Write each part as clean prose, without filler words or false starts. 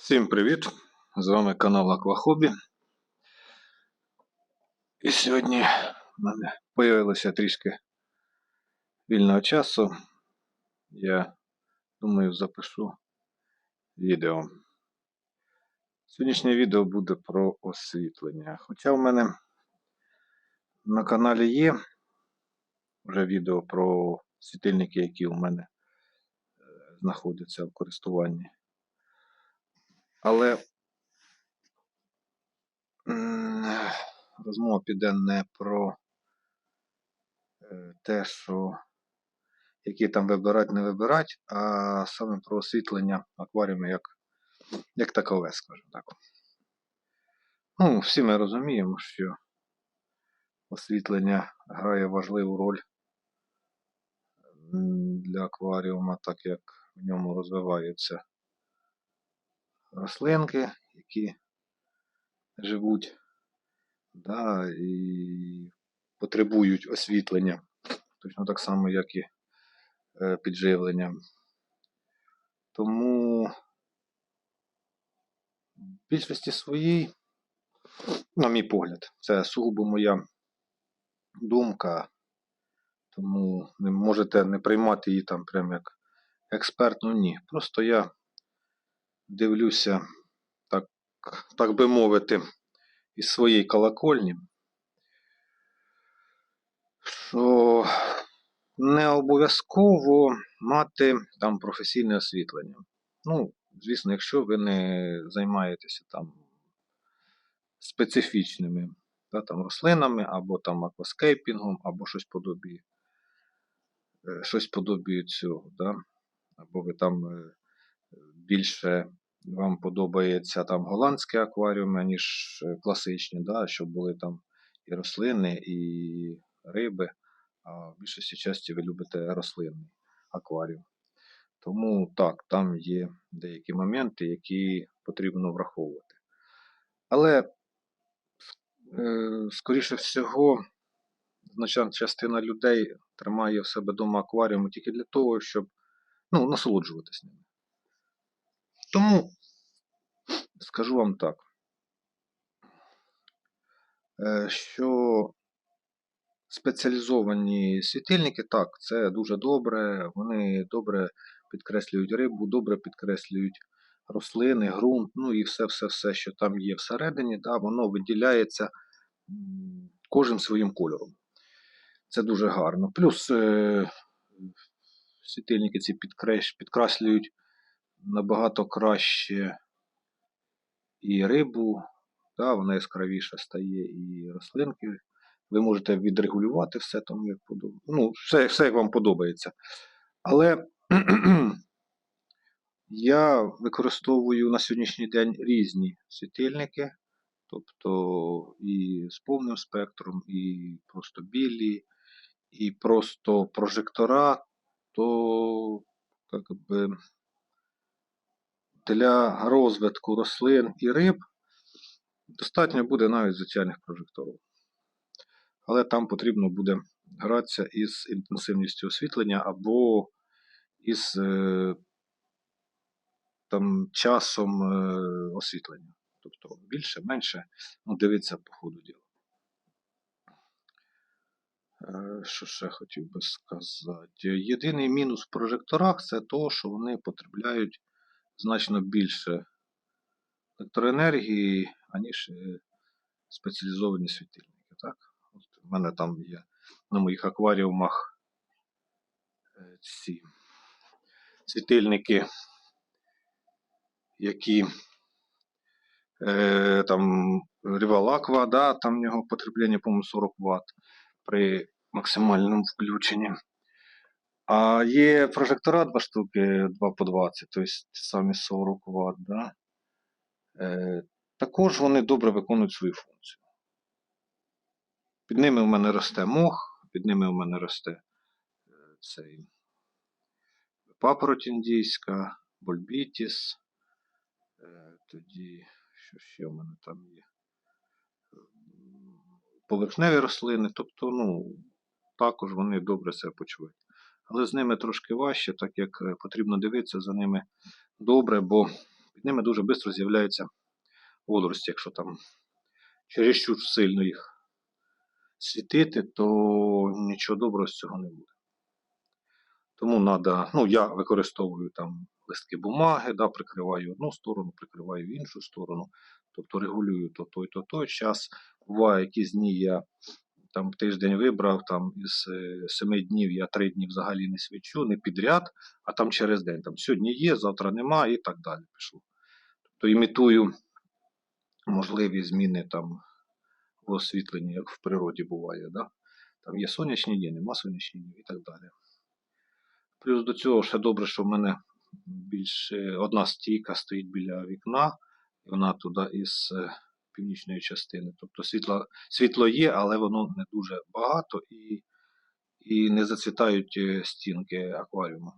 Всім привіт! З вами канал Аквахобі. І сьогодні в мене з'явилося трішки вільного часу. Я думаю, запишу відео. Сьогоднішнє відео буде про освітлення. Хоча в мене на каналі є вже відео про світильники, які у мене знаходяться в користуванні. Але розмова піде не про те, що які там вибирати, не вибирати, а саме про освітлення акваріуму як такове, скажімо так. Ну, всі ми розуміємо, що освітлення грає важливу роль для акваріума, так як в ньому розвиваються рослинки, які живуть, да, і потребують освітлення, точно так само, як і підживлення. Тому в більшості своїй, на мій погляд, це сугубо моя думка, тому не можете не приймати її там прям як експертну, ні. Просто я дивлюся, так би мовити, із своєї колокольні, що не обов'язково мати там професійне освітлення. Ну, звісно, якщо ви не займаєтеся там специфічними там рослинами, або там акваскейпінгом, або щось подобає цього, да? Або ви там більше вам подобається там голландські акваріуми, ніж класичні, да? Щоб були там і рослини, і риби, а в більшості часті ви любите рослинний акваріум. Тому так, там є деякі моменти, які потрібно враховувати. Але скоріше всього, значна частина людей тримає в себе вдома акваріум тільки для того, щоб насолоджуватися ними. Тому скажу вам так, що спеціалізовані світильники, так, це дуже добре, вони добре підкреслюють рибу, добре підкреслюють рослини, ґрунт, ну і все, що там є всередині, да, воно виділяється кожним своїм кольором. Це дуже гарно. Плюс світильники ці підкреслюють набагато краще і рибу, да, вона яскравіше стає, і рослинки. Ви можете відрегулювати все, тому як подобається. Ну, все як вам подобається. Але я використовую на сьогоднішній день різні світильники, тобто і з повним спектром, і просто білі, і просто прожектора, то для розвитку рослин і риб достатньо буде навіть звичайних прожекторів. Але там потрібно буде гратися із інтенсивністю освітлення або із часом освітлення. Тобто більше, менше, дивіться по ходу діла. Що ще хотів би сказати? Єдиний мінус в прожекторах це те, що вони потребляють значно більше електроенергії, аніж спеціалізовані світильники. Так? От у мене там є на моїх акваріумах ці світильники, які там Rival Aqua, да, там в нього потреблення, по-моєму, 40 Вт при максимальному включенні. А є прожектора 2 штуки, 2 по 20, тобто самі 40 Вт. Да? Також вони добре виконують свою функцію. Під ними у мене росте мох, під ними у мене росте цей папороть індійська, бульбітіс. Тоді, що ще у мене там є? Поверхневі рослини, тобто, також вони добре себе почувають. Але з ними трошки важче, так як потрібно дивитися за ними добре, бо Під ними дуже швидко з'являються водорості. Якщо там чересчур сильно їх світити, то нічого доброго з цього не буде. Тому треба, ну, я використовую там листки бумаги, да, прикриваю одну сторону, прикриваю іншу сторону. Тобто регулюю то той, то той час. Буває, якісь дні я там тиждень вибрав, там із 7 днів я 3 дні взагалі не свічу, не підряд, а там через день. Там сьогодні є, завтра нема і так далі пішло. Тобто імітую можливі зміни там в освітленні, як в природі буває. Да? Там є сонячні дні, нема сонячні дні і так далі. Плюс до цього ще добре, що в мене більше одна стійка стоїть біля вікна, і вона туди із північної частини. Тобто світло є, але воно не дуже багато і не зацвітають стінки акваріуму.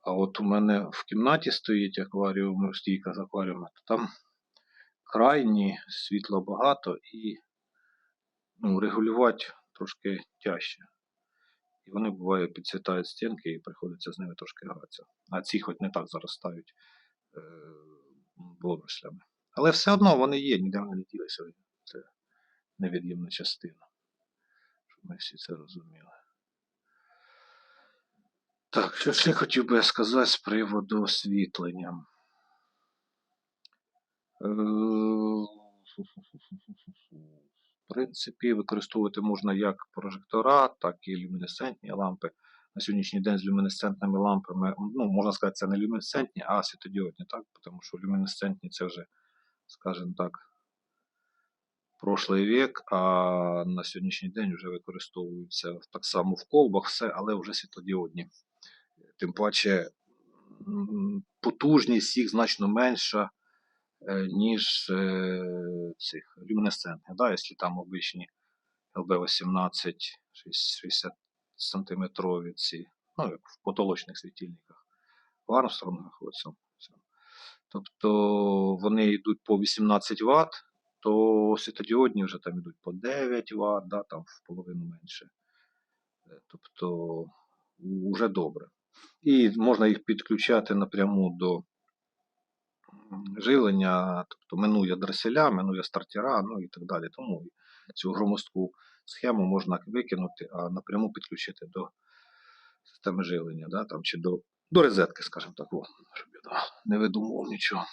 А от у мене в кімнаті стоїть акваріум, стійка з акваріуму, то там крайні світла багато і регулювати трошки тяжче. І вони, буває, підцвітають стінки і приходиться з ними трошки гратися. А ці хоч не так заростають водорослями. Але все одно вони є, ніде вони не ділися. Це невід'ємна частина. Щоб ми всі це розуміли. Так, що ще хотів би сказати з приводу освітлення. В принципі, використовувати можна як прожектора, так і люмінесцентні лампи. На сьогоднішній день з люмінесцентними лампами, можна сказати, це не люмінесцентні, а світодіодні, так? Тому що люмінесцентні це вже, скажімо так, прошлий вік, а на сьогоднішній день вже використовуються так само в колбах, все, але вже світлодіодні. Тим паче потужність їх значно менша, ніж цих люмінесцентних. Да? Якщо там обичні LB18 60 сантиметрові ці, як в потолочних світильниках, в Армстронгах оцьому. Тобто вони йдуть по 18 Вт, то світодіодні вже там йдуть по 9 Вт, да, там в половину менше. Тобто вже добре. І можна їх підключати напряму до живлення, тобто минує дреселя, минує стартера, і так далі. Тому цю громоздку схему можна викинути, а напряму підключити до системи живлення, да, там, чи до розетки, скажімо так, щоб я не видумував нічого.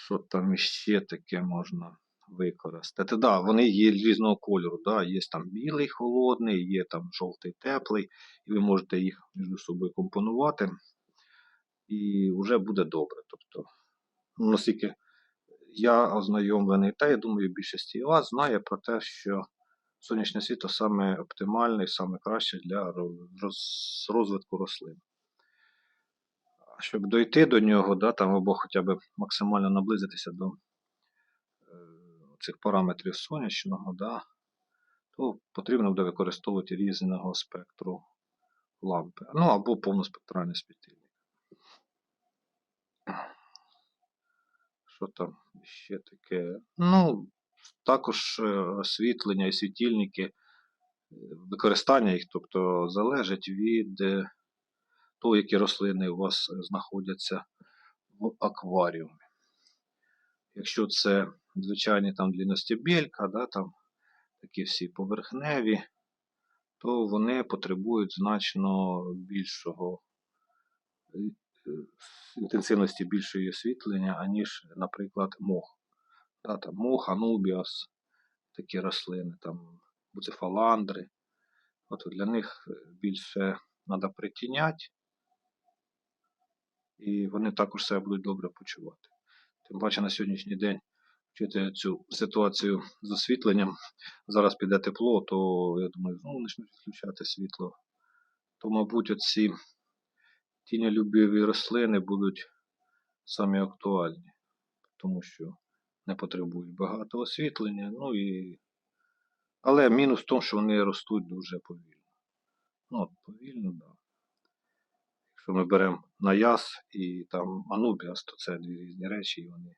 Що там іще таке можна використати? Да, вони є різного кольору. Да, є там білий холодний, є там жовтий теплий, і ви можете їх між собою компонувати. І вже буде добре. Тобто, наскільки я ознайомлений, та я думаю, більшість вас знає про те, що сонячне світло саме оптимальне і саме краще для розвитку рослин. Щоб дойти до нього, да, там, або хоча б максимально наблизитися до цих параметрів сонячного, да, то потрібно буде використовувати різного спектру лампи. Або повноспектральний світильник. Що там ще таке? Також освітлення і світильники, використання їх, тобто залежить від того, які рослини у вас знаходяться в акваріумі. Якщо це звичайні там длинностебелька, да, там такі всі поверхневі, то вони потребують значно більшого інтенсивності більшої освітлення, аніж, наприклад, мох. Да, там мох, анубіас, такі рослини, там буцефаландри. От для них більше треба притіняти, і вони також себе будуть добре почувати. Тим паче на сьогоднішній день вчити цю ситуацію з освітленням. Зараз піде тепло, то я думаю, знову почнуть відключати світло. То, мабуть, оці тіньолюбиві рослини будуть самі актуальні, тому що не потребують багато освітлення. Але мінус в тому, що вони ростуть дуже повільно. Повільно, так. Да. Якщо ми беремо наяс і там анубіас, то це дві різні речі, і вони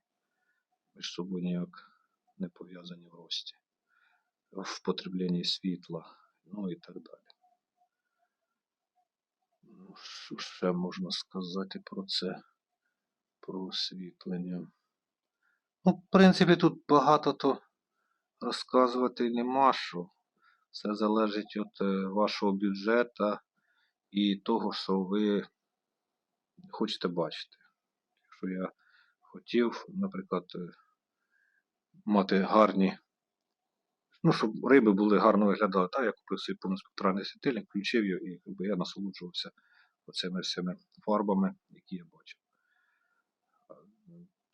між собою ніяк не пов'язані в рості, в потребленні світла, і так далі. Що ще можна сказати про це? про освітлення. Ну, в принципі, тут багато то розказувати нема що. Все залежить від вашого бюджету і того, що ви хочете бачити. Якщо я хотів, наприклад, мати гарні, ну, щоб риби були гарно виглядали, так, я купив собі повноспектральний світильник, включив його і якби, я насолоджувався оцими всіми фарбами, які я бачив.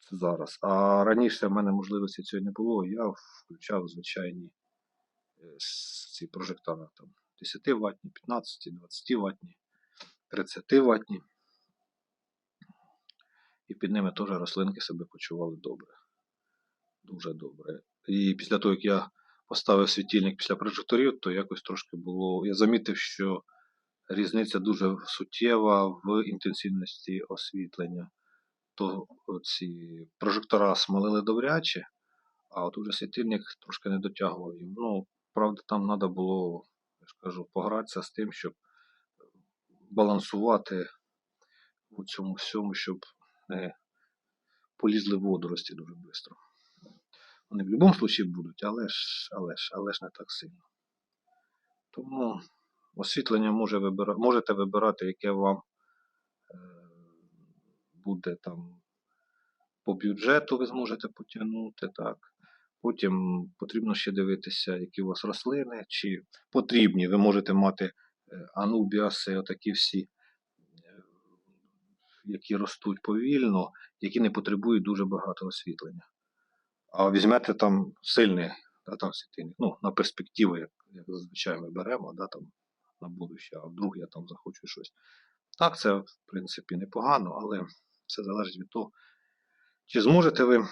Це зараз. А раніше в мене можливості цього не було, я включав звичайні ці прожектори там 10 ваттні, 15, 20 ваттні, 30 ваттні. І під ними теж рослинки себе почували добре. Дуже добре. І після того, як я поставив світильник після прожекторів, то якось трошки було. Я замітив, що різниця дуже суттєва в інтенсивності освітлення. То ці прожектора смалили добряче, а от уже світильник трошки не дотягував їм. Ну, правда, там треба було, я ж кажу, погратися з тим, щоб балансувати у цьому всьому, щоб не полізли водорості дуже швидко. Вони в будь-якому випадку будуть, але ж не так сильно. Тому освітлення можете вибирати, яке вам буде там по бюджету, ви зможете потягнути. Так. Потім потрібно ще дивитися, які у вас рослини, чи потрібні. Ви можете мати анубіаси, отакі всі, які ростуть повільно, які не потребують дуже багато освітлення. А візьмете там сильний там світильник, ну, на перспективу, як зазвичай ми беремо, там, на будущее, а вдруг я там захочу щось. Так, це, в принципі, непогано, але все залежить від того, чи зможете ви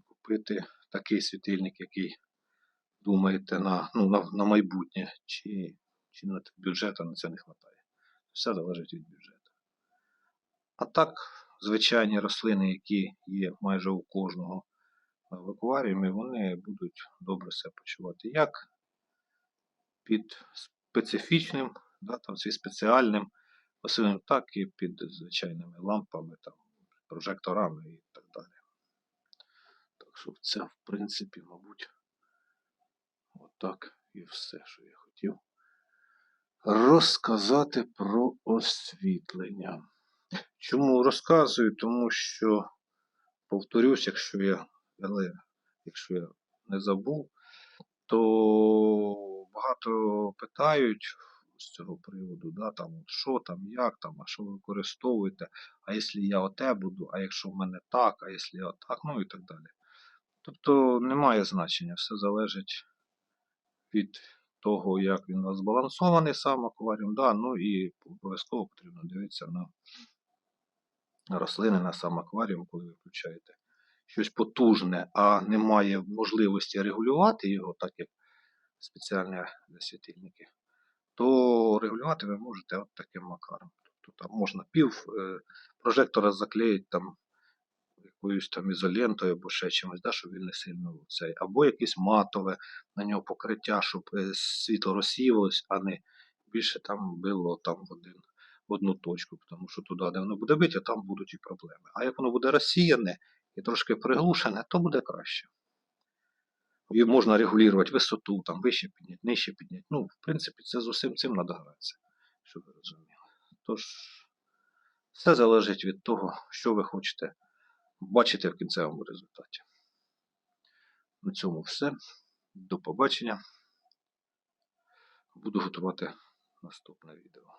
купити такий світильник, який думаєте на майбутнє, чи на бюджету на це не вистачає. Все залежить від бюджету. А так, звичайні рослини, які є майже у кожного в акваріумі, вони будуть добре себе почувати. Як під специфічним, там, спеціальним освітленням, так і під звичайними лампами, там, прожекторами і так далі. Так що це, в принципі, мабуть, отак і все, що я хотів розказати про освітлення. Чому розказую? Тому що, повторюсь, якщо я не забув, то багато питають з цього приводу, там, що там, як там, а що ви використовуєте, а якщо я оте буду, а якщо в мене так, а якщо я отак, ну і так далі. Тобто немає значення, все залежить від того, як він у нас збалансований сам акваріум, ну і обов'язково потрібно дивитися на рослини, на сам акваріум, коли ви включаєте щось потужне, а немає можливості регулювати його, так як спеціальні світильники, то регулювати ви можете от таким макаром. Тобто там можна пів прожектора заклеїти там якоюсь там ізолентою або ще чимось, щоб він не сильно цей, або якесь матове на нього покриття, щоб світло розсіювалось, а не більше там било там в одну точку, тому що туди, де воно буде бити, там будуть і проблеми. А як воно буде розсіяне і трошки приглушене, то буде краще. І можна регулювати висоту, там вище підняти, нижче підняти. Ну, в принципі, це з усім цим треба гратися, щоб ви розуміли. Тож, все залежить від того, що ви хочете бачити в кінцевому результаті. На цьому все. До побачення. Буду готувати наступне відео.